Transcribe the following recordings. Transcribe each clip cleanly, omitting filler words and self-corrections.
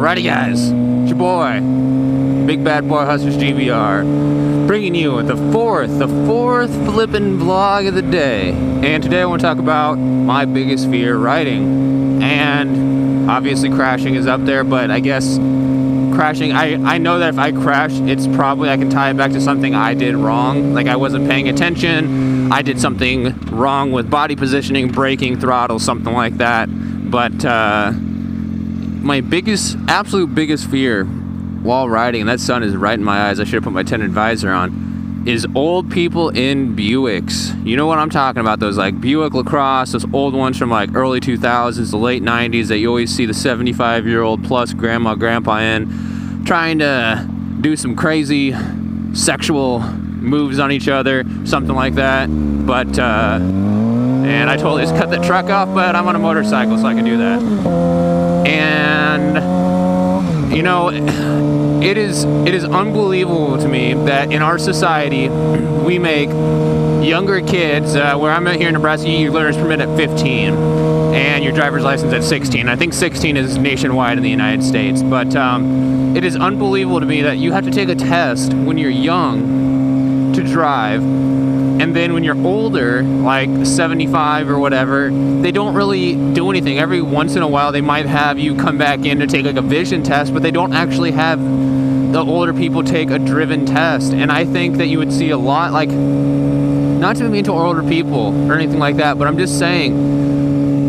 Alrighty guys, it's your boy, Big Bad Boy Hustlers GBR, bringing you the fourth flippin' vlog of the day. And today I want to talk about my biggest fear riding. And obviously crashing is up there, but I guess crashing, I know that if I crash, it's probably, I can tie it back to something I did wrong. Like I wasn't paying attention, I did something wrong with body positioning, braking, throttle, something like that. But my absolute biggest fear while riding, and that sun is right in my eyes, I should have put my tinted visor on, is old people in Buicks. You know what I'm talking about, those like Buick LaCrosse, those old ones from like early 2000s, the late 90s that you always see the 75-year-old plus grandma, grandpa in, trying to do some crazy sexual moves on each other, something like that. But, and I totally just cut that truck off, but I'm on a motorcycle so I can do that. And you know, it is unbelievable to me that in our society we make younger kids, where I'm at here in Nebraska, you get learner's permit at 15 and your driver's license at 16. I think 16 is nationwide in the United States, but it is unbelievable to me that you have to take a test when you're young to drive. And then when you're older, like 75 or whatever, they don't really do anything. Every once in a while, they might have you come back in to take like a vision test, but they don't actually have the older people take a driven test. And I think that you would see a lot, like, not to be mean to older people or anything like that, but I'm just saying,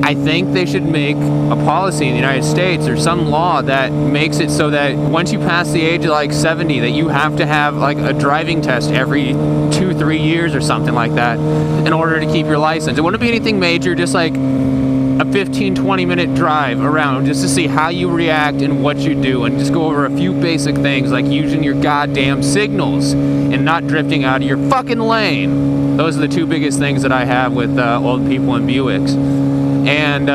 I think they should make a policy in the United States or some law that makes it so that once you pass the age of like 70, that you have to have like a driving test every 2-3 years or something like that in order to keep your license. It wouldn't be anything major, just like a 15-20 minute drive around just to see how you react and what you do, and just go over a few basic things like using your goddamn signals and not drifting out of your fucking lane. Those are the two biggest things that I have with old people in Buicks. And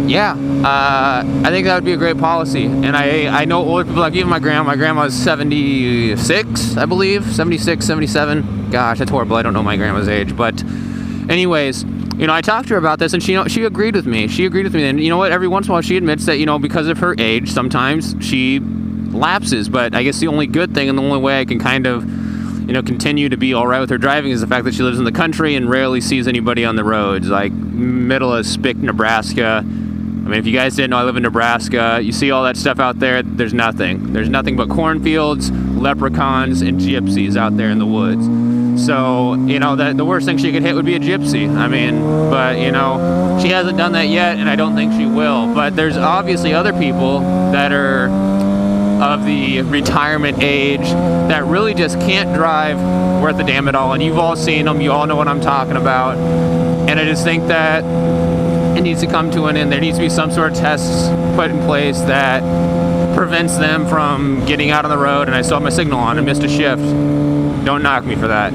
yeah, I think that would be a great policy. And I know older people, like even my grandma's 76, I believe, 76, 77. Gosh, that's horrible. I don't know my grandma's age. But anyways, you know, I talked to her about this and she agreed with me. And you know what? Every once in a while she admits that, you know, because of her age, sometimes she lapses. But I guess the only good thing and the only way I can kind of, you know, continue to be all right with her driving is the fact that she lives in the country and rarely sees anybody on the roads, like middle of Spick, Nebraska. I mean, if you guys didn't know, I live in Nebraska. You see all that stuff out there, there's nothing. There's nothing but cornfields, leprechauns, and gypsies out there in the woods. So, you know, the worst thing she could hit would be a gypsy. I mean, but, you know, she hasn't done that yet, and I don't think she will. But there's obviously other people that are of the retirement age that really just can't drive worth a damn at all. And you've all seen them, you all know what I'm talking about. And I just think that it needs to come to an end. There needs to be some sort of tests put in place that prevents them from getting out on the road. And I still have my signal on and missed a shift. Don't knock me for that.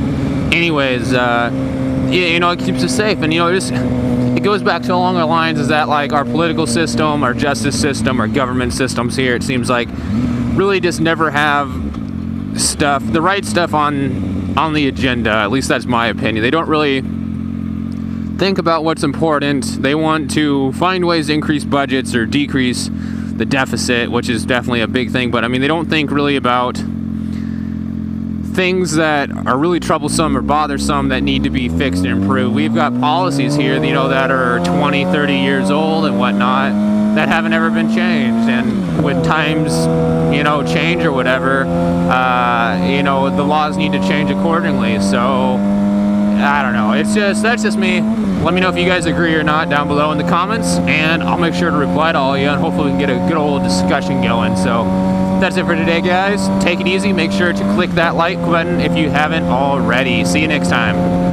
Anyways, you know, it keeps us safe. And, you know, it goes back to along the lines is that, like, our political system, our justice system, our government systems here, it seems like really just never have the right stuff on the agenda. At least that's my opinion. They don't really think about what's important. They want to find ways to increase budgets or decrease the deficit, which is definitely a big thing. But I mean, they don't think really about things that are really troublesome or bothersome that need to be fixed and improved. We've got policies here, you know, that are 20, 30 years old and whatnot that haven't ever been changed. And when times, you know, change or whatever, you know, the laws need to change accordingly. So I don't know. That's just me. Let me know if you guys agree or not down below in the comments, and I'll make sure to reply to all of you, and hopefully we can get a good old discussion going. So that's it for today, guys. Take it easy. Make sure to click that like button if you haven't already. See you next time.